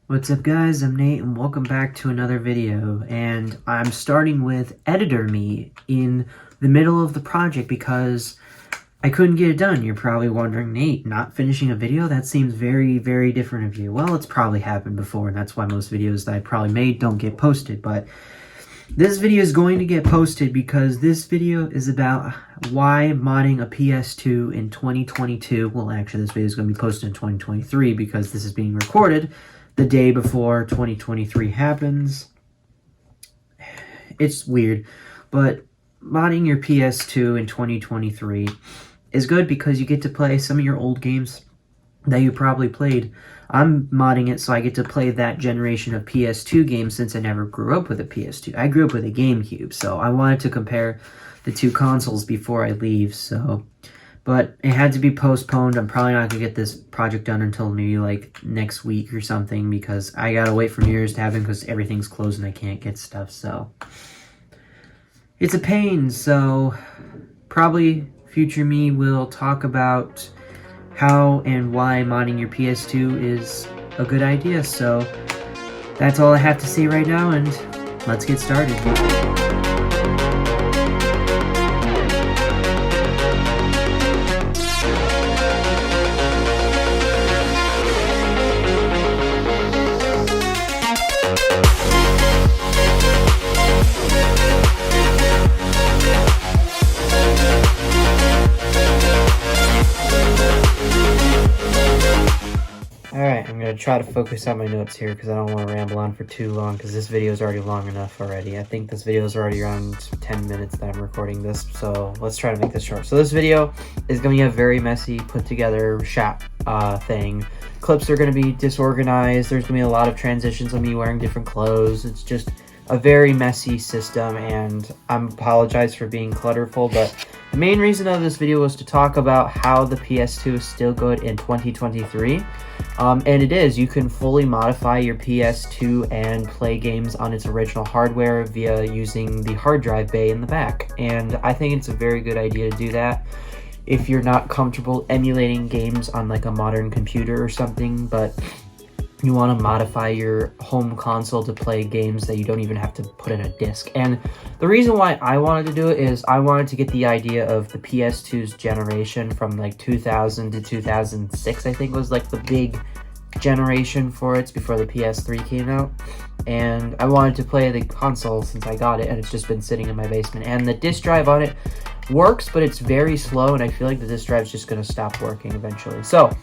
What's up guys, I'm Nate and welcome back to another video, and I'm starting with editor me in the middle of the project because I couldn't get it done. You're probably wondering, Nate, not finishing a video? That seems very different of you. Well, it's probably happened before, and that's why most videos that I probably made don't get posted, but this video is going to get posted because this video is about why modding a PS2 in 2022, well actually this video is going to be posted in 2023 because this is being recorded the day before 2023 happens. It's weird, but modding your PS2 in 2023 is good because you get to play some of your old games that you probably played. I'm modding it so I get to play that generation of PS2 games since I never grew up with a PS2. I grew up with a GameCube, so I wanted to compare the two consoles before I leave, so... But it had to be postponed. I'm probably not going to get this project done until maybe like next week or something because I got to wait for New Year's to happen because everything's closed and I can't get stuff, so... It's a pain, so probably future me will talk about how and why modding your PS2 is a good idea, so that's all I have to say right now, and let's get started. Alright, I'm going to try to focus on my notes here because I don't want to ramble on for too long because this video is already long enough already. I think this video is already around 10 minutes that I'm recording this, so let's try to make this short. So this video is going to be a very messy, put together shot thing. Clips are going to be disorganized, there's going to be a lot of transitions of me wearing different clothes. It's just a very messy system, and I apologize for being clutterful, but the main reason of this video was to talk about how the PS2 is still good in 2023. And it is. You can fully modify your PS2 and play games on its original hardware via using the hard drive bay in the back. And I think it's a very good idea to do that if you're not comfortable emulating games on like a modern computer or something, but you want to modify your home console to play games that you don't even have to put in a disc. And the reason why I wanted to do it is I wanted to get the idea of the PS2's generation from like 2000 to 2006, I think was like the big generation for it before the PS3 came out. And I wanted to play the console since I got it, and it's just been sitting in my basement. And the disc drive on it works, but it's very slow, and I feel like the disc drive is just going to stop working eventually. So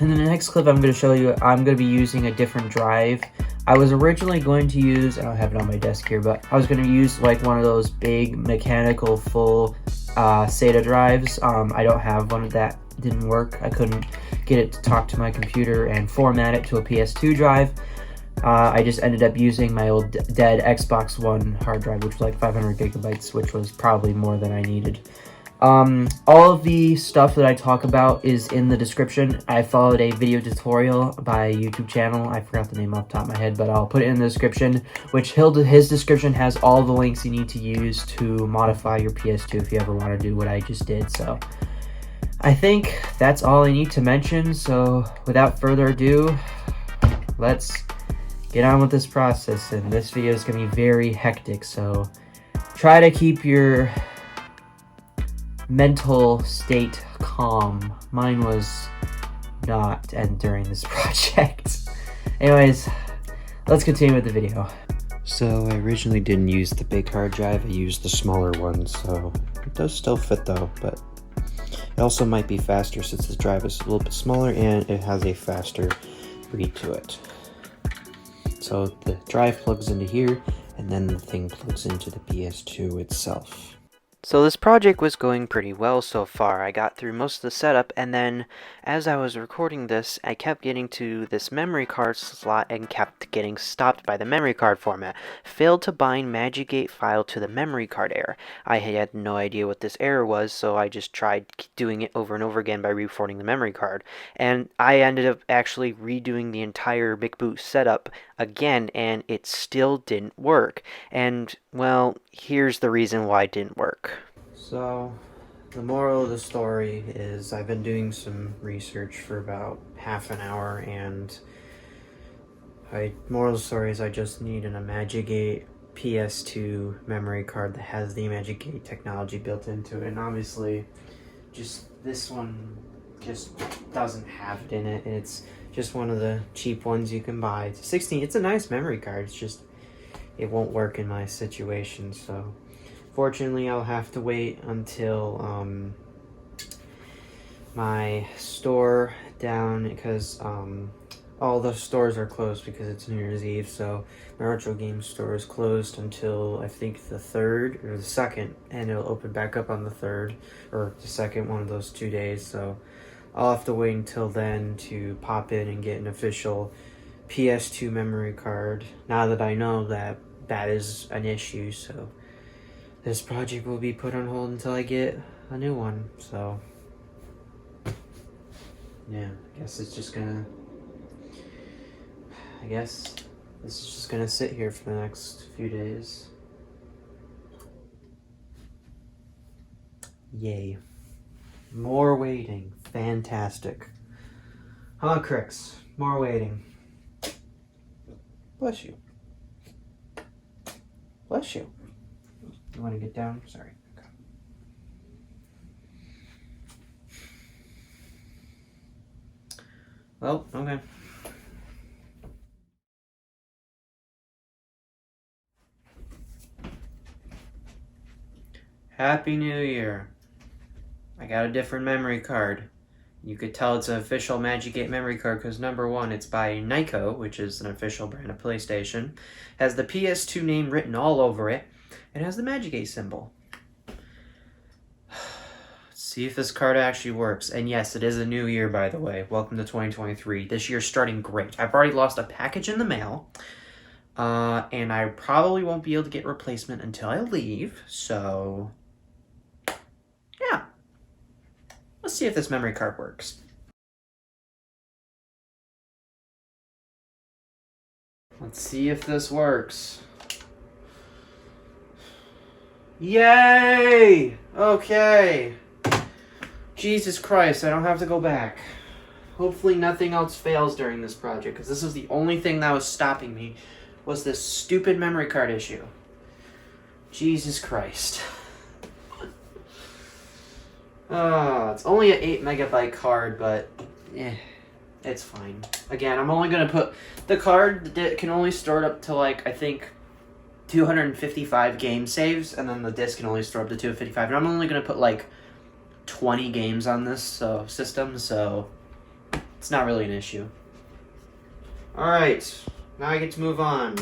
in the next clip I'm going to show you, I'm going to be using a different drive. I was originally going to use, I don't have it on my desk here, but I was going to use like one of those big mechanical full SATA drives. I don't have one. That didn't work. I couldn't get it to talk to my computer and format it to a PS2 drive. I just ended up using my old dead Xbox One hard drive, which was like 500 gigabytes, which was probably more than I needed. All of the stuff that I talk about is in the description. I followed a video tutorial by a YouTube channel. I forgot the name off the top of my head, but I'll put it in the description, which his description has all the links you need to use to modify your PS2 if you ever want to do what I just did. So I think that's all I need to mention. So without further ado, let's get on with this process. And this video is going to be very hectic, so try to keep your mental state calm. Mine was not, and during this project. Anyways, let's continue with the video. So I originally didn't use the big hard drive, I used the smaller one, so it does still fit though, but it also might be faster since the drive is a little bit smaller and it has a faster read to it. So the drive plugs into here, and then the thing plugs into the PS2 itself. So this project was going pretty well so far. I got through most of the setup, and then as I was recording this, I kept getting to this memory card slot and kept getting stopped by the memory card format. Failed to bind MagicGate file to the memory card error. I had no idea what this error was, so I just tried doing it over and over again by reformatting the memory card. And I ended up actually redoing the entire MacBoot setup again, and it still didn't work. And, well, here's the reason why it didn't work. So, the moral of the story is I've been doing some research for about half an hour, and Moral of the story is I just need a MagicGate PS2 memory card that has the MagicGate technology built into it, and obviously just this one just doesn't have it in it, and it's just one of the cheap ones you can buy. It's 16. It's a nice memory card. It's just it won't work in my situation. So fortunately, I'll have to wait until my store down, because all the stores are closed because it's New Year's Eve. So my retro game store is closed until I think the 3rd or the 2nd, and it'll open back up on the 3rd or the 2nd, one of those 2 days. So I'll have to wait until then to pop in and get an official PS2 memory card, now that I know that that is an issue. So this project will be put on hold until I get a new one. So yeah, I guess this is just gonna sit here for the next few days. Yay. More waiting. Fantastic. Huh, Crix? More waiting. Bless you. Bless you. You want to get down? Sorry. Okay. Well, okay. Happy New Year. I got a different memory card. You could tell it's an official MagicGate memory card because number one, it's by Nyko, which is an official brand of PlayStation. Has the PS2 name written all over it. It has the MagicGate symbol. Let's see if this card actually works. And yes, it is a new year, by the way. Welcome to 2023. This year's starting great. I've already lost a package in the mail. And I probably won't be able to get replacement until I leave. So yeah. Let's see if this memory card works. Let's see if this works. Yay! Okay. Jesus Christ, I don't have to go back. Hopefully nothing else fails during this project, because this is the only thing that was stopping me, was this stupid memory card issue. Jesus Christ. It's only an 8 megabyte card, but it's fine. Again, I'm only going to put... The card can only store it up to, like, I think 255 game saves, and then the disc can only store up to 255. And I'm only going to put, like, 20 games on this system, so it's not really an issue. Alright, now I get to move on.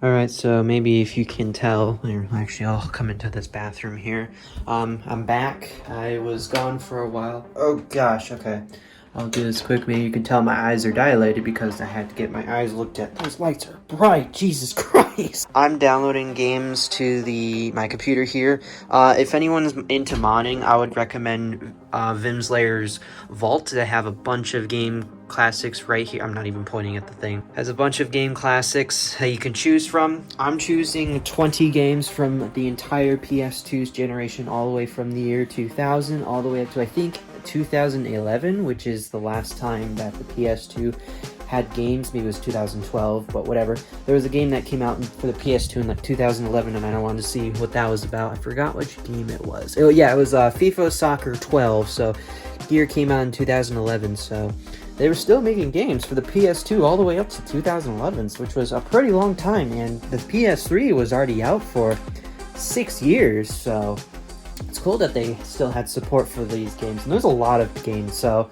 Alright, so maybe if you can tell, actually I'll come into this bathroom here. I'm back. I was gone for a while. Oh gosh, okay. I'll do this quick. Maybe you can tell my eyes are dilated because I had to get my eyes looked at. Those lights are bright, Jesus Christ. I'm downloading games to my computer here. If anyone's into modding, I would recommend Vimslayer's Vault. They have a bunch of game classics right here. I'm not even pointing at the thing. Has a bunch of game classics that you can choose from. I'm choosing 20 games from the entire PS2's generation, all the way from the year 2000 all the way up to, I think, 2011, which is the last time that the PS2 had games. Maybe it was 2012, but whatever. There was a game that came out for the PS2 in like 2011, and I wanted to see what that was about. I forgot which game it was. Oh yeah, it was FIFA Soccer 12. So Gear came out in 2011, so they were still making games for the PS2 all the way up to 2011, which was a pretty long time, and the PS3 was already out for 6 years, so it's cool that they still had support for these games. And there's a lot of games, so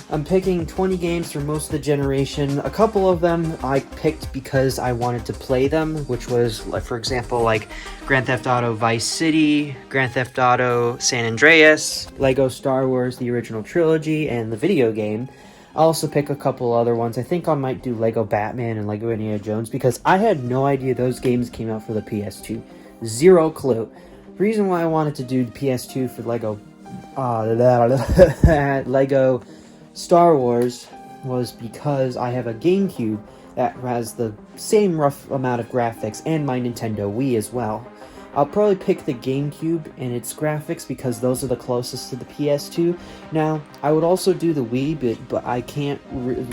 I'm picking 20 games for most of the generation. A couple of them I picked because I wanted to play them, which was, like, for example, like Grand Theft Auto Vice City, Grand Theft Auto San Andreas, Lego Star Wars, the original trilogy, and the video game. I'll also pick a couple other ones. I think I might do Lego Batman and Lego Indiana Jones, because I had no idea those games came out for the PS2. Zero clue. The reason why I wanted to do the PS2 for Lego Lego Star Wars was because I have a GameCube that has the same rough amount of graphics, and my Nintendo Wii as well. I'll probably pick the GameCube and its graphics because those are the closest to the PS2. Now, I would also do the Wii, but I can't.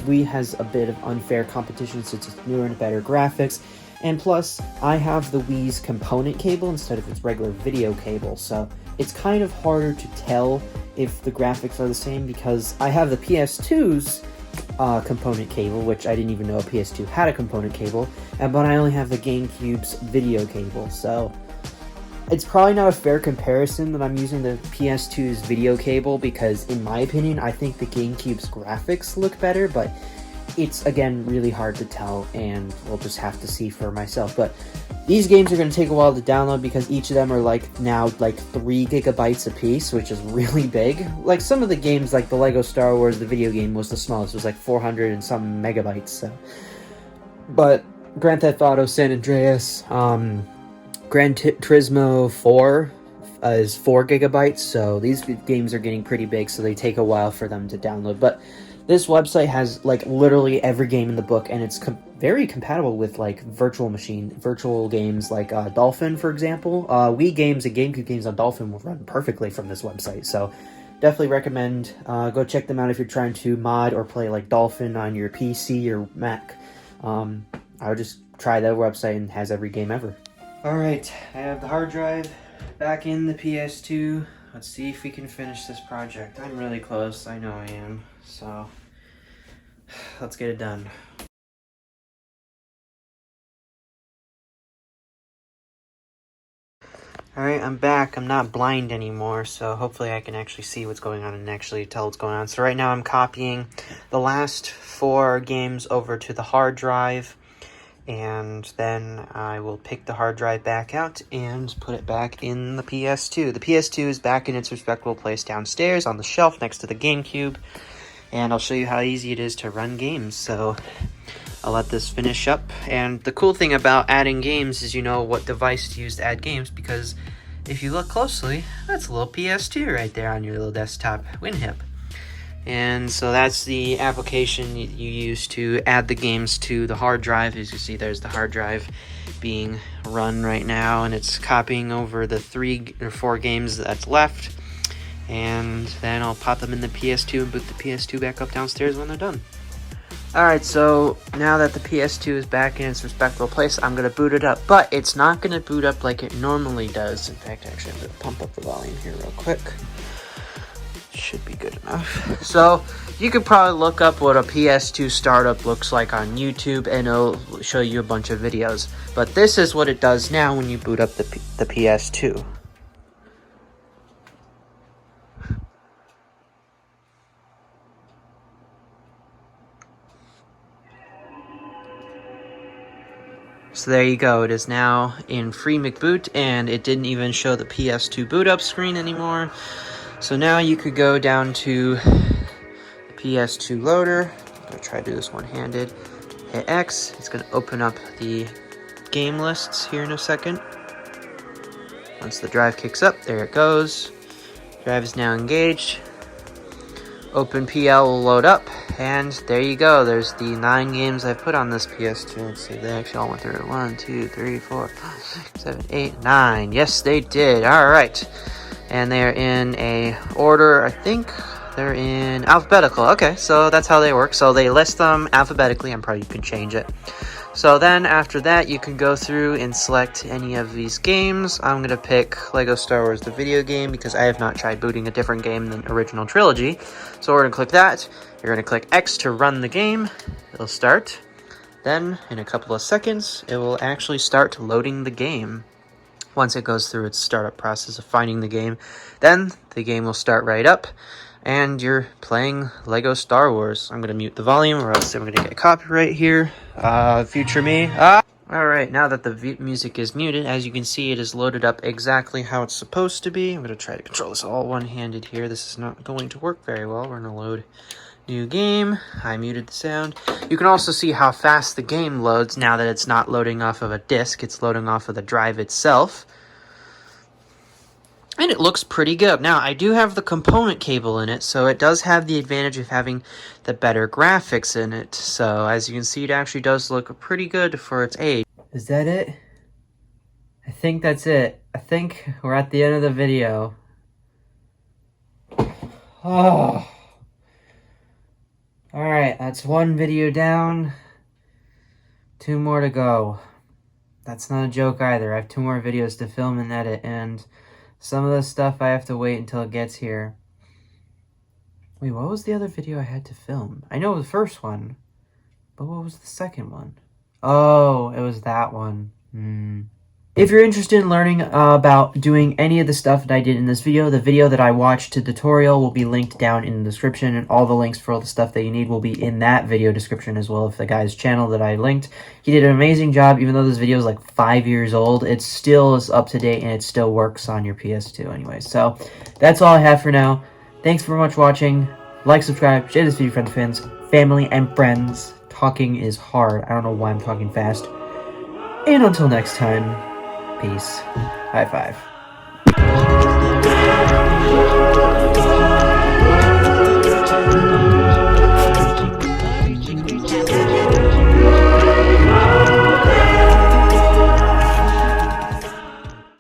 Wii has a bit of unfair competition since it's newer and better graphics. And plus, I have the Wii's component cable instead of its regular video cable, so it's kind of harder to tell if the graphics are the same because I have the PS2's component cable, which I didn't even know a PS2 had a component cable, but I only have the GameCube's video cable, so it's probably not a fair comparison that I'm using the PS2's video cable because, in my opinion, I think the GameCube's graphics look better, but it's, again, really hard to tell, and we'll just have to see for myself. But these games are going to take a while to download because each of them are now 3 gigabytes a piece, which is really big. Like some of the games, like the Lego Star Wars, the video game was the smallest. It was like 400 and some megabytes. So. But Grand Theft Auto San Andreas, Gran Turismo 4 is 4 gigabytes. So these games are getting pretty big, so they take a while for them to download. But this website has literally every game in the book, and it's very compatible with virtual games like Dolphin, for example. Wii games and GameCube games on Dolphin will run perfectly from this website, so definitely recommend go check them out if you're trying to mod or play Dolphin on your PC or Mac. I would just try that website, and it has every game ever. Alright, I have the hard drive back in the PS2. Let's see if we can finish this project. I'm really close, I know I am, so let's get it done. Alright, I'm back. I'm not blind anymore, so hopefully I can actually see what's going on and actually tell what's going on. So right now I'm copying the last 4 games over to the hard drive, and then I will pick the hard drive back out and put it back in the PS2. The PS2 is back in its respectable place downstairs on the shelf next to the GameCube, and I'll show you how easy it is to run games. So I'll let this finish up. And the cool thing about adding games is you know what device to use to add games, because if you look closely, that's a little PS2 right there on your little desktop WinHip. And so that's the application you use to add the games to the hard drive. As you see, there's the hard drive being run right now, and it's copying over the 3 or 4 games that's left. And then I'll pop them in the PS2 and boot the PS2 back up downstairs when they're done. Alright, so now that the PS2 is back in its respectable place, I'm going to boot it up. But it's not going to boot up like it normally does. In fact, actually, I'm going to pump up the volume here real quick. Should be good enough. So, you could probably look up what a PS2 startup looks like on YouTube, and it'll show you a bunch of videos. But this is what it does now when you boot up the PS2. So there you go, it is now in free McBoot, and it didn't even show the PS2 boot up screen anymore. So now you could go down to the PS2 loader. I'm going to try to do this one-handed. Hit X, it's going to open up the game lists here in a second. Once the drive kicks up, there it goes. Drive is now engaged. OpenPL will load up, and there you go. There's the 9 games I've put on this PS2. Let's see, they actually all went through. 1, 2, 3, 4, 5, 6, 7, 8, 9. Yes, they did. Alright. And they're in a order, I think they're in alphabetical. Okay, so that's how they work. So they list them alphabetically. I'm probably you can change it. So then after that, you can go through and select any of these games. I'm going to pick Lego Star Wars, the video game, because I have not tried booting a different game than Original Trilogy. So we're going to click that. You're going to click X to run the game. It'll start. Then, in a couple of seconds, it will actually start loading the game. Once it goes through its startup process of finding the game, then the game will start right up. And you're playing Lego Star Wars. I'm going to mute the volume or else I'm going to get copyright here. Future me. Alright, now that the music is muted, as you can see, it is loaded up exactly how it's supposed to be. I'm going to try to control this all one-handed here. This is not going to work very well. We're going to load new game. I muted the sound. You can also see how fast the game loads now that it's not loading off of a disc. It's loading off of the drive itself. And it looks pretty good. Now, I do have the component cable in it, so it does have the advantage of having the better graphics in it. So, as you can see, it actually does look pretty good for its age. Is that it? I think that's it. I think we're at the end of the video. Oh. Alright, that's one video down. 2 more to go. That's not a joke either. I have 2 more videos to film and edit, and some of the stuff I have to wait until it gets here. Wait, what was the other video I had to film? I know the first one, but what was the second one? Oh, it was that one. If you're interested in learning about doing any of the stuff that I did in this video, the video that I watched to tutorial will be linked down in the description, and all the links for all the stuff that you need will be in that video description as well. If the guy's channel that I linked, he did an amazing job. Even though this video is like 5 years old, it still is up to date and it still works on your PS2 anyway. So that's all I have for now. Thanks for much watching. Like, subscribe, share this video with friends, family, and friends. Talking is hard. I don't know why I'm talking fast. And until next time, peace. High five.